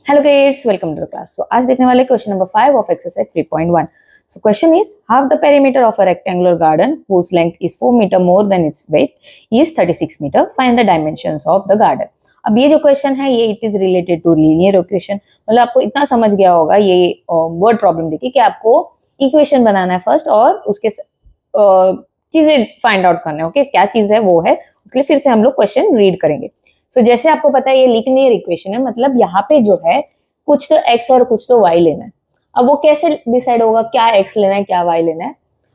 Hello kids, welcome to the class. So आज देखने वाले question number 5 of exercise 3.1। So question is half the perimeter of a rectangular garden whose length is 4 metre more than its width is 36 metre, find the dimensions of the garden. अब ये जो question है ये it is related to linear equation. मतलब आपको इतना समझ गया होगा ये वर्ड प्रॉब्लम देखिए कि आपको इक्वेशन बनाना है फर्स्ट और उसके चीजें फाइंड आउट करना है। ओके, क्या चीज है वो है, उसके लिए फिर से हम लोग क्वेश्चन रीड करेंगे। सो जैसे आपको पता है ये लीनियर इक्वेशन है, मतलब यहाँ पे जो है कुछ तो x और कुछ तो y लेना है। अब वो कैसे डिसाइड होगा क्या x लेना है क्या y लेना है?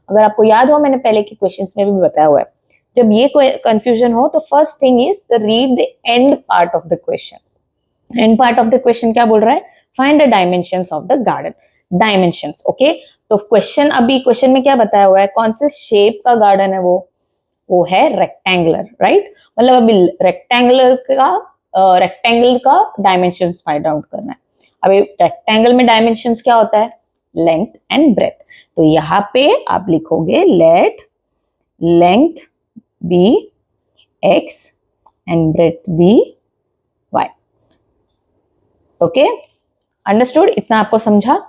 अगर आपको याद हो, मैंने पहले के क्वेश्चंस में भी बताया हुआ है। जब ये कंफ्यूजन हो तो first thing is the read the end part of the question. And part of the question क्या बोल रहा है? Find the dimensions of the garden. Dimensions, okay. तो क्वेश्चन, अभी क्वेश्चन में क्या बताया हुआ है, कौन से शेप का गार्डन है वो है रेक्टेंगुलर, राइट। मतलब अभी रेक्टेंगल का डायमेंशंस फाइंड आउट करना है। अभी रेक्टेंगल में डायमेंशंस क्या होता है? Length and breadth. तो यहाँ पे आप लिखोगे let length be x and breadth be y। Okay, understood? इतना आपको समझा,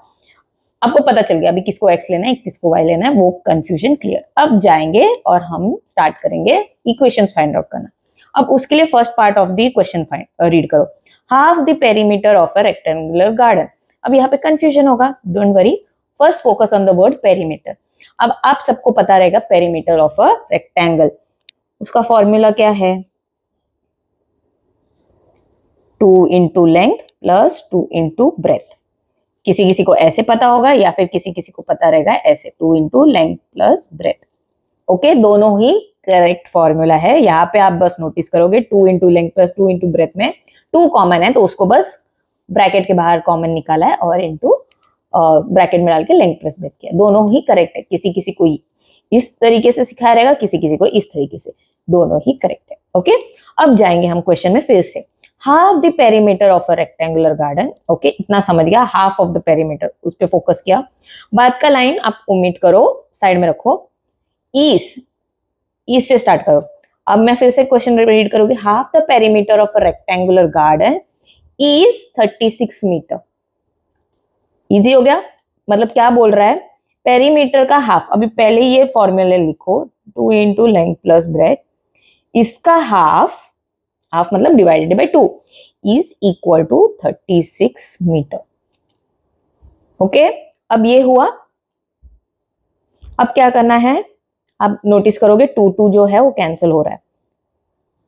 आपको पता चल गया अभी किसको x लेना है किसको y लेना है, वो कंफ्यूजन क्लियर। अब जाएंगे और हम स्टार्ट करेंगे इक्वेशंस फाइंड आउट करना। अब उसके लिए first part of the question read करो। Half the perimeter of a rectangular garden. अब यहाँ पे कंफ्यूजन होगा, don't worry, first focus on the word perimeter. अब आप सबको पता रहेगा पेरीमीटर ऑफ अ रेक्टेंगल, उसका फॉर्मूला क्या है? 2 into length plus 2 into breadth. किसी किसी को ऐसे पता होगा या फिर किसी किसी को पता रहेगा ऐसे, 2 into length plus breath. Okay, दोनों ही करेक्ट फॉर्मूला है। यहाँ पे आप बस नोटिस करोगे 2 into length plus 2 into breath में 2 कॉमन है, तो उसको बस ब्रैकेट के बाहर कॉमन निकाला है और इंटू ब्रैकेट में डाल के लेंथ प्लस ब्रेथ किया। दोनों ही करेक्ट है। किसी किसी को इस तरीके से सिखाया रहेगा, किसी किसी को इस तरीके से, दोनों ही करेक्ट है। ओके, अब जाएंगे हम क्वेश्चन में फिर से। Half the perimeter of a rectangular garden. Okay, इतना समझ गया, हाफ ऑफ द पेरीमीटर, उस पर फोकस किया। बाद का लाइन आप ओमिट करो, साइड में रखो। ईस्ट से स्टार्ट करो। अब मैं फिर से क्वेश्चन रीड करूंगी। Half the perimeter of a rectangular garden is 36 meter. Easy हो गया। मतलब क्या बोल रहा है? पेरीमीटर का हाफ। अभी पहले ये फॉर्मूले लिखो, 2 इंटू लेंथ प्लस ब्रेथ, इसका हाफ मतलब divided by 2 is equal to 36 meter. Okay, अब ये हुआ। अब क्या करना है? आप नोटिस करोगे 2 जो है वो कैंसिल हो रहा है,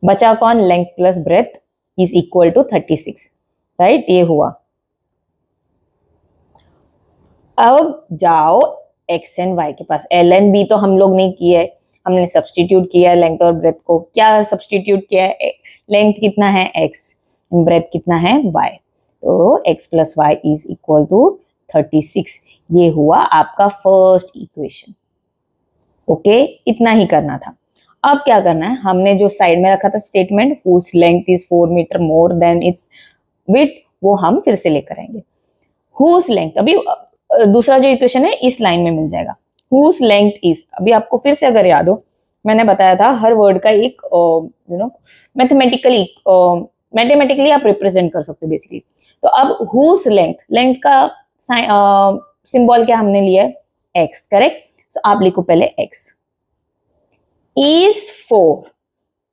बचा कौन? Length plus breadth is equal to 36, right. ये हुआ। अब जाओ x एंड y के पास। एल एंड बी तो हम लोग नहीं किया है, हमने सब्सटीट्यूट किया लेंथ और ब्रेथ को। क्या सब्सटीट्यूट किया है? लेंथ कितना है? x, ब्रेथ कितना है? y। तो x plus Y is equal to 36। ये हुआ आपका फर्स्ट इक्वेशन। ओके, इतना ही करना था। अब क्या करना है? हमने जो साइड में रखा था statement, whose length is 4 metre more than its width, वो हम फिर से लेकर आएंगे। हुज लेंथ, अभी दूसरा जो इक्वेशन है इस लाइन में मिल जाएगा। हुज लेंथ इज, अभी आपको फिर से अगर याद हो, मैंने बताया था हर वर्ड का एक मैथमेटिकली आप रिप्रेजेंट कर सकते हो बेसिकली। तो अब हुज लेंथ का सिंबल क्या हमने लिया है? X, correct. सो आप लिखो पहले x। इज 4,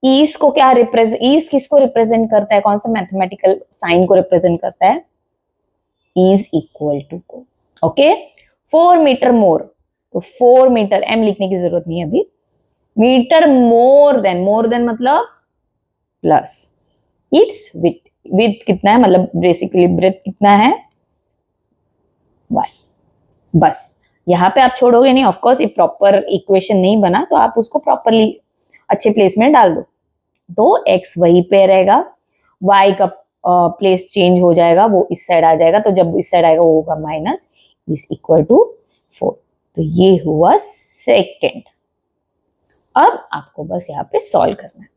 इज को क्या रिप्रेजेंट, इज किसको रिप्रेजेंट करता है? कौन सा मैथमेटिकल साइन को रिप्रेजेंट करता है? इज इक्वल टू को। ओके, 4 मीटर मोर, तो 4 मीटर, m लिखने की जरूरत नहीं है अभी। मीटर मोर देन मतलब प्लस इट्स विथ कितना है, मतलब बेसिकली ब्रेथ कितना है? y। बस यहाँ पे आप छोड़ोगे नहीं। ऑफकोर्स ये प्रॉपर इक्वेशन नहीं बना, तो आप उसको प्रॉपरली अच्छे प्लेस में डाल दो। तो x वहीं पे रहेगा, y का प्लेस चेंज हो जाएगा, वो इस साइड आ जाएगा। तो जब इस साइड आएगा वो होगा माइनस, इज इक्वल टू 4। तो ये हुआ सेकेंड। अब आपको बस यहाँ पे सॉल्व करना है।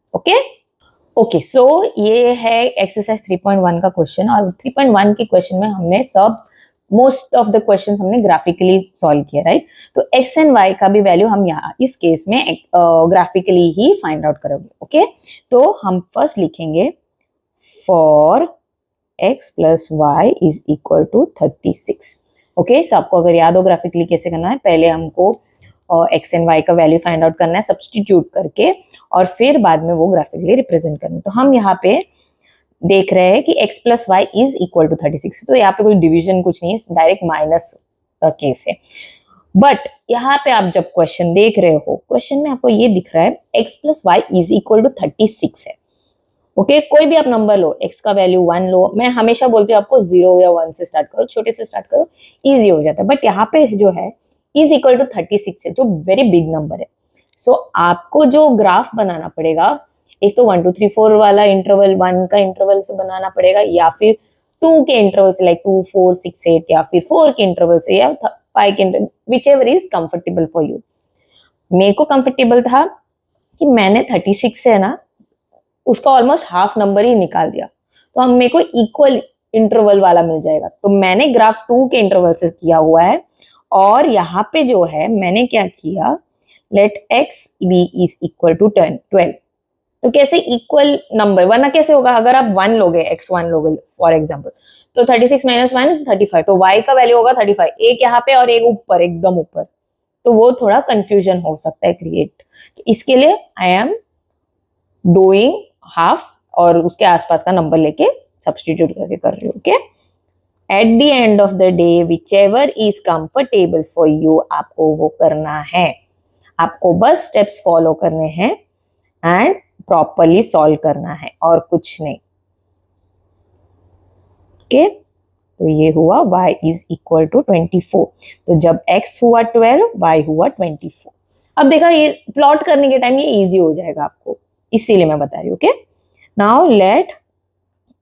ओके, सो ये है एक्सरसाइज 3.1 का क्वेश्चन। और 3.1 के क्वेश्चन में हमने सब मोस्ट ऑफ द क्वेश्चंस हमने ग्राफिकली सॉल्व किया, राइट। तो x एंड y का भी वैल्यू हम यहाँ इस केस में ग्राफिकली ही फाइंड आउट करोगे। ओके, तो हम फर्स्ट लिखेंगे for x plus Y is equal to 36। Okay, so आपको अगर याद हो ग्राफिकली कैसे करना है, पहले हमको एक्स एंड वाई का वैल्यू फाइंड आउट करना है सब्सटीट्यूट करके, और फिर बाद में वो ग्राफिकली रिप्रेजेंट करना है। तो हम यहाँ पे देख रहे हैं कि x plus Y is equal to 36, तो यहाँ पे कोई डिवीजन कुछ नहीं है, डायरेक्ट माइनस का केस है। बट यहाँ पे आप जब क्वेश्चन देख रहे हो, क्वेश्चन में आपको ये दिख रहा है x plus Y is equal to 36 है। ओके, कोई भी आप नंबर लो, x का वैल्यू 1 लो, मैं हमेशा बोलती हूँ आपको 0 या 1 से स्टार्ट करो, छोटे से स्टार्ट करो, इजी हो जाता है। बट यहाँ पे जो है इज इक्वल टू 36 है, जो वेरी बिग नंबर है। सो आपको जो ग्राफ बनाना पड़ेगा, एक तो 1 2 3 4 वाला इंटरवल, 1 का इंटरवल से बनाना पड़ेगा, या फिर 2 के इंटरवल से, लाइक 2 4 6 8, या फिर 4 के इंटरवल से, या 5 के interval, which ever is comfortable for you. मेरे को कंफर्टेबल था कि मैंने 36 से है ना उसका ऑलमोस्ट हाफ नंबर ही निकाल दिया, तो हम मेरे को इक्वल इंटरवल वाला मिल जाएगा। तो मैंने ग्राफ 2 के इंटरवल से किया हुआ है, और यहाँ पे जो है मैंने क्या किया, let x be is equal to 12। तो कैसे इक्वल नंबर, वरना कैसे होगा, अगर आप 1 लोगे, x1 लोगे फॉर एग्जाम्पल, तो 36 माइनस 1 35, तो y का वैल्यू होगा 35, एक यहाँ पे और एक ऊपर, एकदम ऊपर, तो वो थोड़ा कंफ्यूजन हो सकता है क्रिएट। तो इसके लिए आई एम डूइंग हाफ और उसके आसपास का नंबर लेके सब्सटीट्यूट करके कर रही हूँ। Okay, at the end of the day which ever is comfortable for you, आपको वो करना है, आपको बस स्टेप्स फॉलो करने हैं एंड प्रॉपरली सॉल्व करना है, और कुछ नहीं। ओके, तो ये हुआ y इज इक्वल टू 24। तो जब x हुआ 12, y हुआ 24। अब देखा, ये प्लॉट करने के टाइम ये इजी हो जाएगा आपको, इसीलिए मैं बता रही हूँ। Okay, now let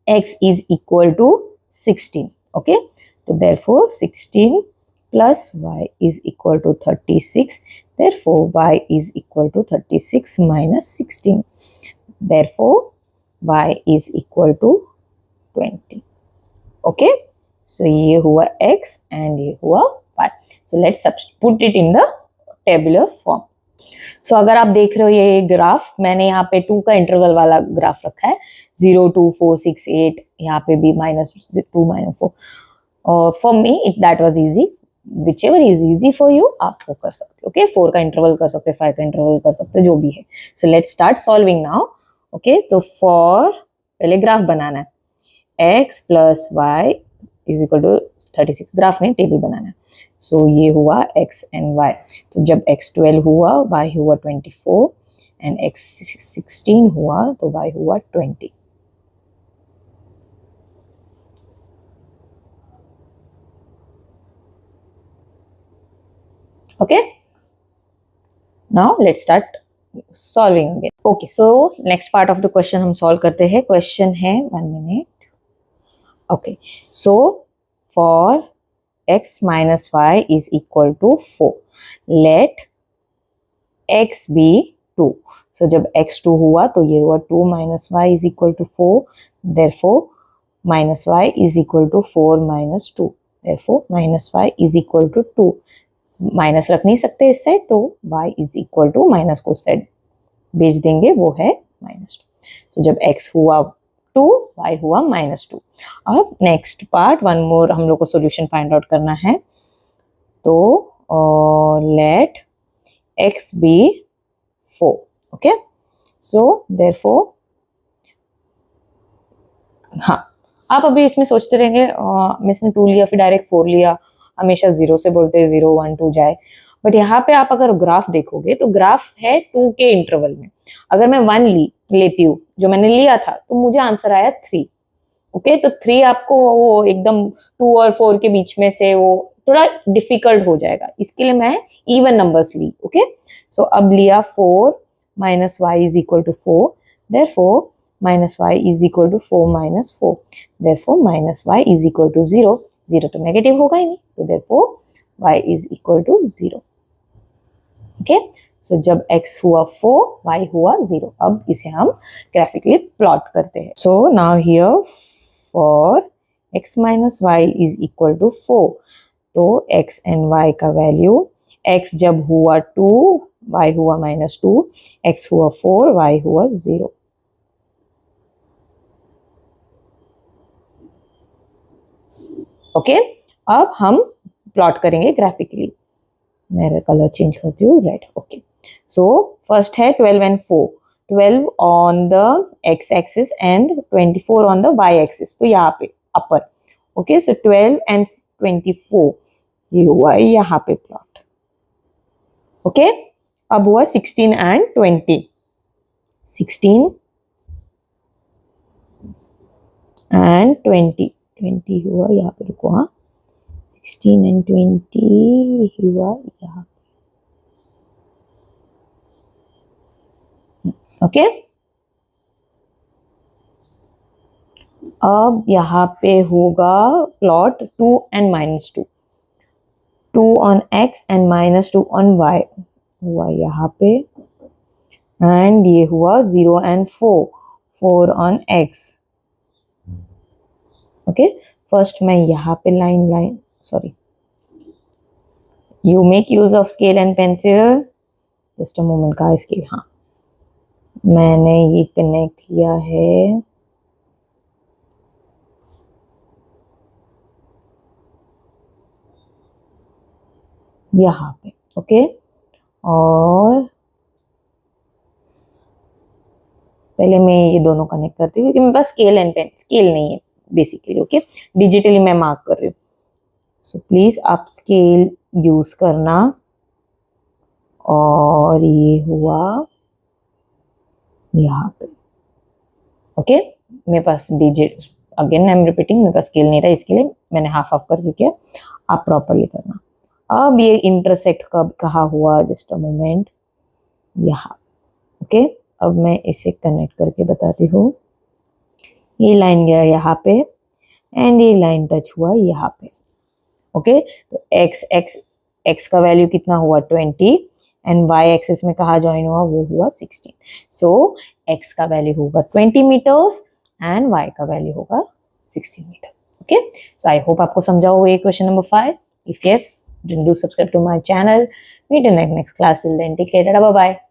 x is equal to 16। Okay, तो therefore 16 plus y is equal to 36, therefore y is equal to 36 minus 16, therefore y is equal to 20. Okay, so ये हुआ x and ये हुआ y. So let's put it in the tabular form. So अगर आप देख रहे हो ये ग्राफ, मैंने यहाँ पे 2 का इंटरवल वाला ग्राफ रखा है, 0 2 4 6 8, यहाँ पे भी -2 -4, और for me that was easy, whichever is easy for you आप वो कर सकते हो। ओके, 4 का इंटरवल कर सकते हो, 5 का इंटरवल कर सकते हो, जो भी है। So let's start solving now. Okay, तो फॉर पहले ग्राफ बनाना है, x plus Y is equal to 36, graph नहीं टेबल बनाना है। सो ये हुआ x एंड y, तो जब x 12 हुआ, y हुआ 24, एंड x 16 हुआ तो y हुआ 20। Okay, now let's start solving again. Okay, so next part of the question हम solve करते हैं। question है 1 minute. Okay, so for x minus y is equal to 4, let x be 2. So जब x 2 हुआ तो ये हुआ 2 minus y is equal to 4, therefore minus y is equal to 4 minus 2, therefore minus y is equal to 2. Minus रख नहीं सकते इस side, तो y is equal to minus को साइड भेज देंगे, वो है -2। तो जब x हुआ 2, y हुआ -2। अब नेक्स्ट पार्ट, वन मोर हम लोग को सॉल्यूशन फाइंड आउट करना है। तो let x be 4। Okay, so therefore, हाँ, आप अभी इसमें सोचते रहेंगे इसने 2 लिया फिर डायरेक्ट 4 लिया, हमेशा 0 से बोलते हैं 0 1 2 जाए, बट यहाँ पे आप अगर ग्राफ देखोगे तो ग्राफ है 2 के इंटरवल में। अगर मैं 1 लेती हूँ जो मैंने लिया था, तो मुझे आंसर आया 3। ओके, तो 3 आपको वो एकदम 2 और 4 के बीच में से वो थोड़ा डिफिकल्ट हो जाएगा, इसके लिए मैं इवन नंबर्स ली। ओके, सो अब लिया 4 minus Y is equal to 4, therefore minus Y is equal to 4 minus 4, therefore minus Y is equal to 0। 0 तो नेगेटिव होगा ही नहीं, तो therefore y is equal to 0। Okay, so जब x हुआ 4, y हुआ 0। अब इसे हम ग्राफिकली प्लॉट करते हैं। So now here for x minus Y is equal to 4, तो x एंड y का वैल्यू, x जब हुआ 2, y हुआ -2, x हुआ 4, y हुआ 0। ओके, अब हम प्लॉट करेंगे ग्राफिकली। मैं कलर चेंज करती हूँ, रेड। ओके, सो फर्स्ट है 12 and 4, 12 on the x axis and 24 on the y axis, तो यहाँ पे अपर। ओके, सो 12 and 24 ये हुआ यहाँ पे प्लॉट। ओके, अब हुआ 16 and 20, 16 and 20, 20 हुआ यहाँ पे, रुको, हाँ, 16 and 20 हुआ यहाँ। ओके, अब यहाँ पे होगा plot 2 and -2, 2 on x and -2 on y हुआ यहाँ पे, एंड ये हुआ 0 and 4, 4 on x। Okay, first मैं यहाँ पे line sorry, you make use of scale and pencil, just a moment का स्केल, हाँ मैंने ये कनेक्ट किया है यहाँ पे। ओके, और पहले मैं ये दोनों कनेक्ट करती हूँ क्योंकि मेरे पास स्केल एंड पेन, स्केल नहीं है बेसिकली। ओके, डिजिटली मैं मार्क कर रही हूँ, सो प्लीज आप स्केल यूज करना। और ये हुआ यहाँ पे। ओके, मेरे पास digit, again I am repeating, मेरे पास स्केल नहीं था, इसके लिए मैंने हाफ हाफ कर दिया। आप प्रॉपरली करना। अब ये इंटरसेक्ट कब कहाँ हुआ, जस्ट अ मोमेंट, यहाँ। ओके, अब मैं इसे कनेक्ट करके बताती हूँ। ये लाइन गया यहाँ पे एंड ये लाइन टच हुआ यहाँ पे। ओके, तो x का वैल्यू कितना हुआ 20 एंड y एक्सिस में कहाँ ज्वाइन हुआ, वो हुआ 16। सो x का वैल्यू होगा 20 मीटर्स एंड y का वैल्यू होगा 16 meter. Okay, so I hope आपको समझा होगा ये question number 5। If yes, then do subscribe to my channel. Meet in the next class. Till then, take care. Bye bye.